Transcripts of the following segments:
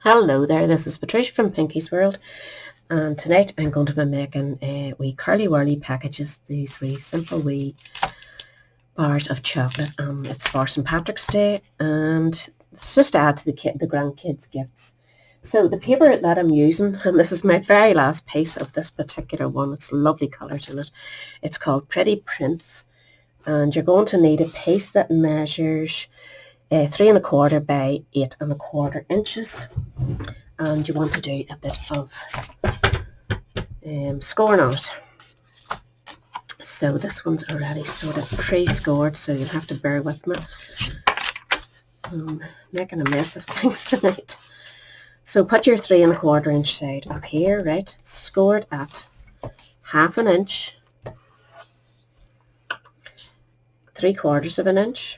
Hello there, this is Patricia from Pinky's World, and tonight I'm going to be making wee curly whirly packages, these wee simple wee bars of chocolate. It's for St. Patrick's Day, and it's just to add to the grandkids' gifts. So the paper that I'm using, and this is my very last piece of this particular one, it's lovely colours in it. It's called Pretty Prince, and you're going to need a piece that measures 3¼ by 8¼ inches, and you want to do a bit of scoring on it. So this one's already sort of pre-scored, so you'll have to bear with me. I'm making a mess of things tonight. So put your 3¼ inch side up here, right? Score it at 1/2 inch, 3/4 inch,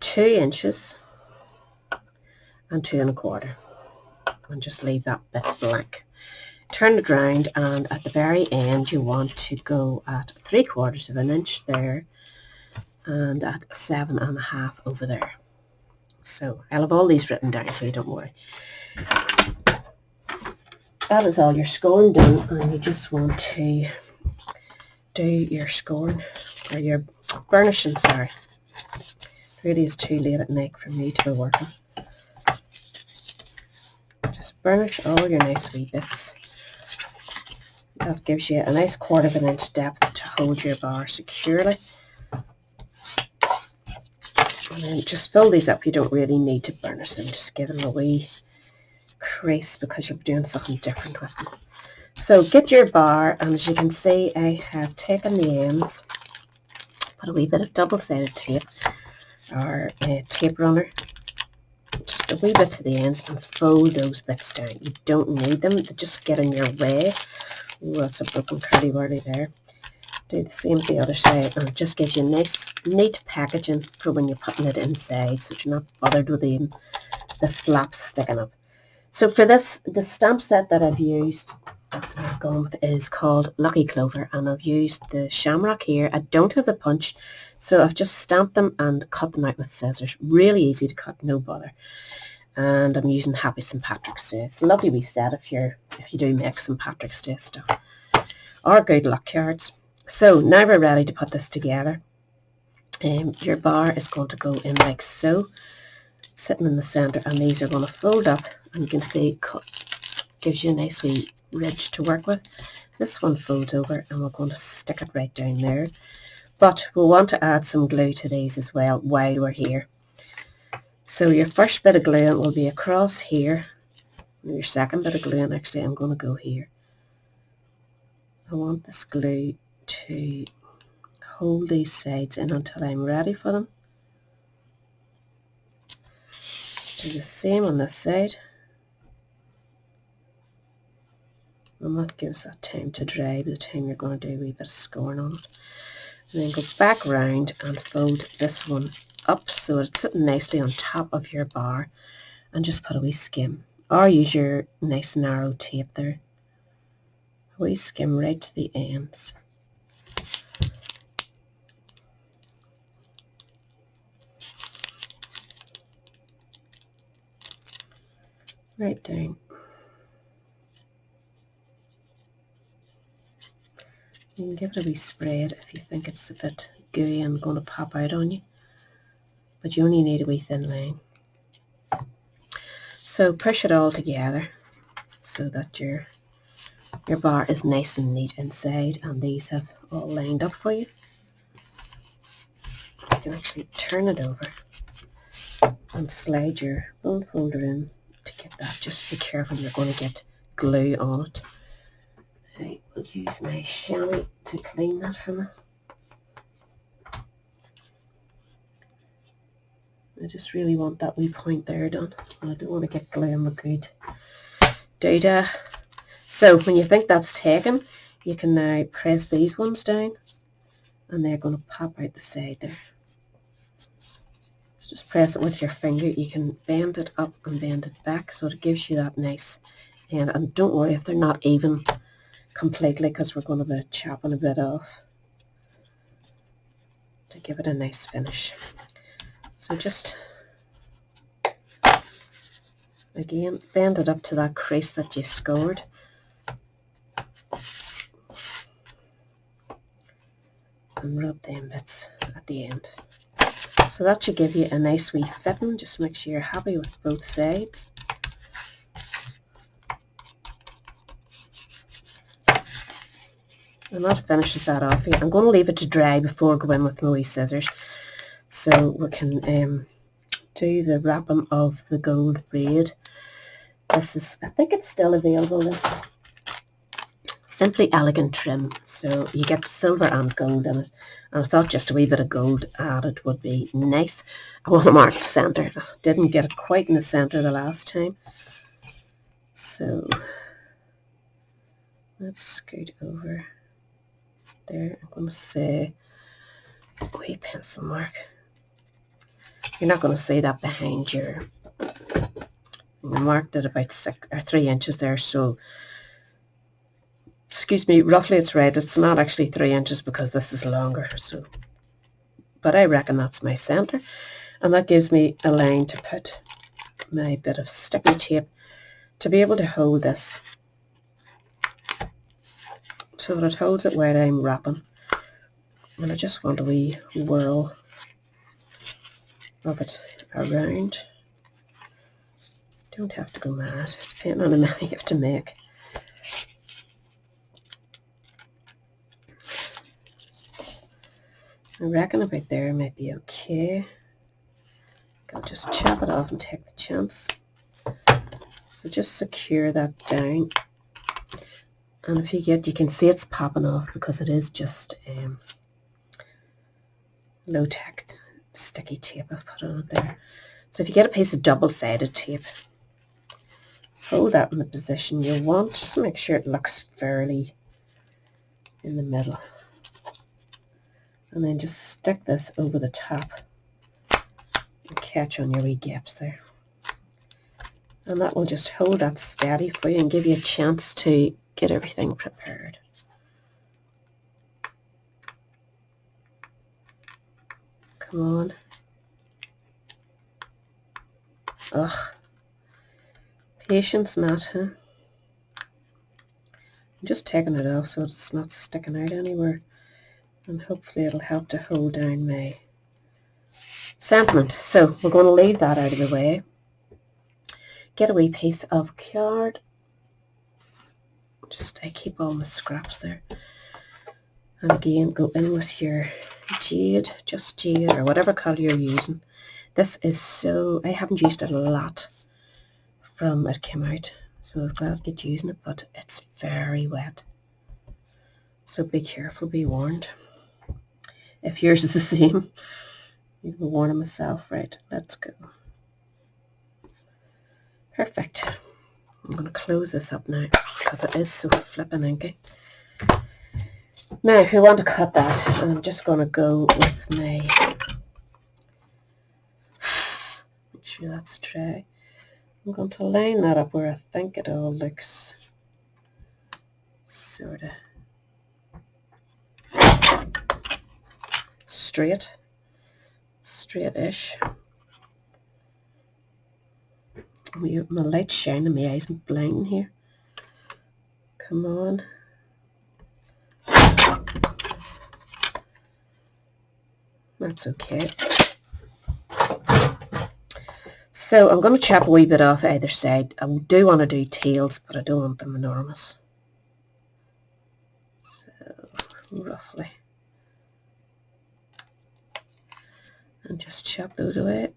2 inches, and 2¼ and just leave that bit blank. Turn it round, and at the very end you want to go at 3/4 inch there and at 7½ over there. So I'll have all these written down for you, don't worry. That is all your scoring done, and you just want to do your scoring, or your burnishing, sorry. It really is too late at night for me to be working. Just burnish all your nice wee bits. That gives you a nice 1/4 inch depth to hold your bar securely. And then just fill these up. You don't really need to burnish them. Just give them a wee crease because you're doing something different with them. So get your bar, and as you can see, I have taken the ends, put a wee bit of double-sided tape or a tape runner, just a wee bit to the ends, and fold those bits down. You don't need them, they just get in your way. Ooh, that's a broken curly whirly there. Do the same to the other side, and it just gives you nice, neat packaging for when you're putting it inside, so you're not bothered with the flaps sticking up. So for this, the stamp set that I've used, I've gone with, is called Lucky Clover, and I've used the shamrock here. I don't have the punch, so I've just stamped them and cut them out with scissors. Really easy to cut, no bother. And I'm using Happy St. Patrick's Day. It's a lovely wee set if you do make St. Patrick's Day stuff, or good luck cards. So now we're ready to put this together. Your bar is going to go in like so, sitting in the center, and these are going to fold up, and you can see gives you a nice wee ridge to work with. This one folds over, and we're going to stick it right down there, but we'll want to add some glue to these as well while we're here. So your first bit of glue will be across here, and your second bit of glue, and actually I'm going to go here. I want this glue to hold these sides in until I'm ready for them. Do the same on this side, and that gives that time to dry by the time you're going to do a wee bit of scoring on it. And then go back round and fold this one up so it's sitting nicely on top of your bar, and just put a wee skim, or use your nice narrow tape there. A wee skim right to the ends. Right down. You can give it a wee spread if you think it's a bit gooey and going to pop out on you, but you only need a wee thin line. So push it all together so that your bar is nice and neat inside, and these have all lined up for you. You can actually turn it over and slide your bone folder in to get that. Just be careful, you're going to get glue on it. I will use my chamois to clean that for me. I just really want that wee point there done, and I don't want to get glue on my good doodah. So when you think that's taken, you can now press these ones down, and they're going to pop out the side there. So just press it with your finger. You can bend it up and bend it back so it gives you that nice end. And don't worry if they're not even completely, because we're going to be chopping a bit off to give it a nice finish. So just Again, bend it up to that crease that you scored. And rub them bits at the end. So that should give you a nice wee fitting. Just make sure you're happy with both sides. And that finishes that off here. I'm going to leave it to dry before I go in with my wee scissors, so we can do the wrapping of the gold braid. This is, I think it's still available, this Simply Elegant trim. So you get silver and gold in it. And I thought just a wee bit of gold added would be nice. I want to mark the centre. I didn't get it quite in the centre the last time. So let's scoot over there. I'm going to say a wee pencil mark. You're not going to see that behind your... We marked it about 3 inches there, so excuse me, roughly it's right. It's not actually 3 inches because this is longer, so, but I reckon that's my centre, and that gives me a line to put my bit of sticky tape to be able to hold this, so that it holds it while I'm wrapping. And I just want a wee whirl of it around. Don't have to go mad, depending on the amount you have to make. I reckon about there might be okay. I'll just chop it off and take the chance. So just secure that down. And if you can see it's popping off because it is just low-tech sticky tape I've put on it there. So if you get a piece of double-sided tape, hold that in the position you want. Just make sure it looks fairly in the middle. And then just stick this over the top and catch on your wee gaps there. And that will just hold that steady for you and give you a chance to get everything prepared. Come on. Ugh. Patience not, huh? I'm just taking it off so it's not sticking out anywhere. And hopefully it'll help to hold down my sentiment. So we're going to leave that out of the way. Get a wee piece of card. I keep all my scraps there. And again, go in with your jade, just jade, or whatever colour you're using. This is so, I haven't used it a lot from it came out, so I was glad to get using it, but it's very wet. So be careful, be warned. If yours is the same, you'll be warning myself. Right, let's go. Perfect. I'm going to close this up now because it is so flippin' inky. Now, if you want to cut that, I'm just going to go with my, make sure that's dry. I'm going to line that up where I think it all looks sort of straight-ish. My light's shining, my eyes are blinding here. Come on. That's okay. So I'm going to chop a wee bit off either side. I do want to do tails, but I don't want them enormous. So roughly. And just chop those away.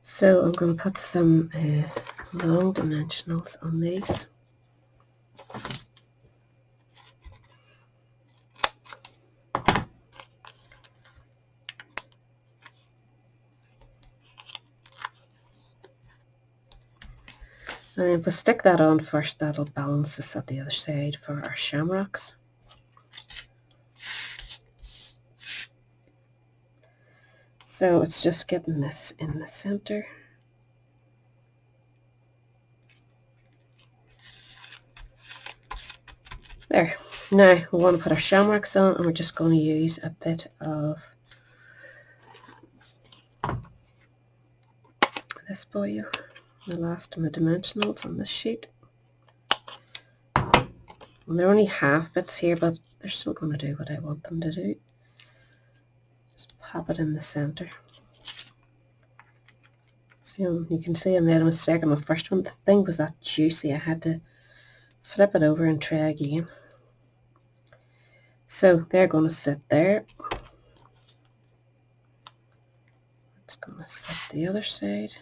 So I'm going to put some long dimensionals on these. And if we stick that on first, that'll balance us at the other side for our shamrocks. So it's just getting this in the center. There. Now we want to put our shamrocks on, and we're just going to use a bit of this boil, the last of my dimensionals on this sheet. And they're only half bits here, but they're still going to do what I want them to do. Just pop it in the center. So you can see I made a mistake on my first one. The thing was that juicy, I had to flip it over and try again. So they're going to sit there. It's going to sit the other side.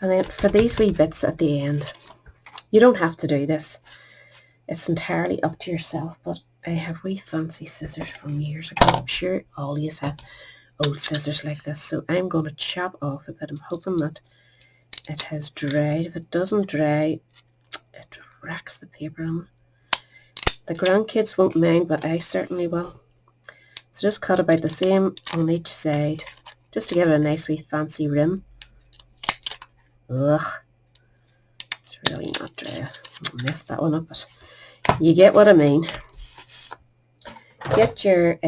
And then for these wee bits at the end, you don't have to do this. It's entirely up to yourself, but I have wee fancy scissors from years ago. I'm sure all of you have old scissors like this. So I'm going to chop off a bit. I'm hoping that it has dried. If it doesn't dry, it racks the paper on it. The grandkids won't mind, but I certainly will. So just cut about the same on each side, just to give it a nice wee fancy rim. Ugh, it's really not dry. I messed that one up, but you get what I mean. Get your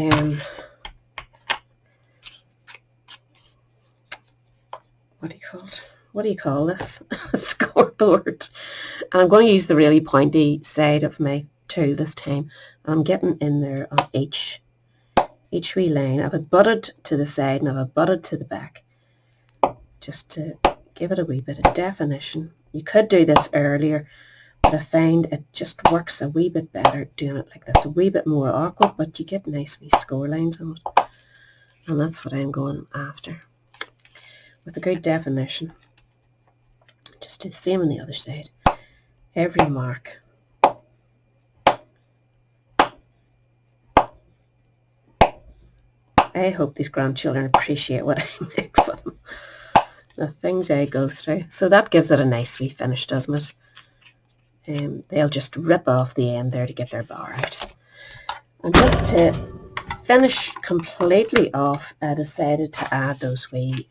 what do you call this? Scoreboard. And I'm going to use the really pointy side of my tool this time. I'm getting in there on each wee line. I have it butted to the side and I have it butted to the back, just to give it a wee bit of definition. You could do this earlier, but I find it just works a wee bit better doing it like this. A wee bit more awkward, but you get nice wee score lines on it. And that's what I'm going after. With a good definition. Just do the same on the other side. Every mark. I hope these grandchildren appreciate what I make for them. The things I go through. So that gives it a nice wee finish, doesn't it? They'll just rip off the end there to get their bar out. And just to finish completely off, I decided to add those wee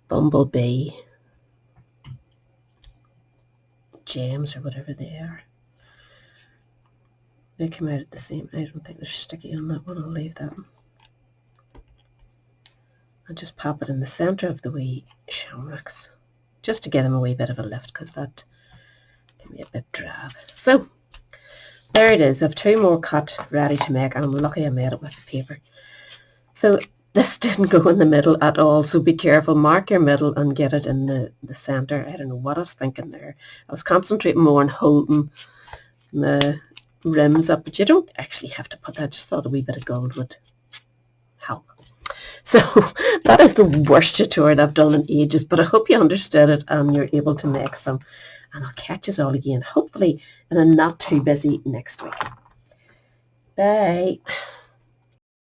bumblebee gems or whatever they are. They come out at the same. I don't think they're sticky on that one. I'll leave that one. I'll just pop it in the centre of the wee shamrocks, just to give them a wee bit of a lift, because that can be a bit drab. So there it is. I have 2 more cut ready to make, and I'm lucky I made it with the paper. So this didn't go in the middle at all, so be careful. Mark your middle and get it in the centre. I don't know what I was thinking there. I was concentrating more on holding the rims up, but you don't actually have to put that. I just thought a wee bit of gold would help. So that is the worst tutorial I've done in ages, but I hope you understood it and you're able to make some. And I'll catch us all again, hopefully in a not too busy next week. Bye.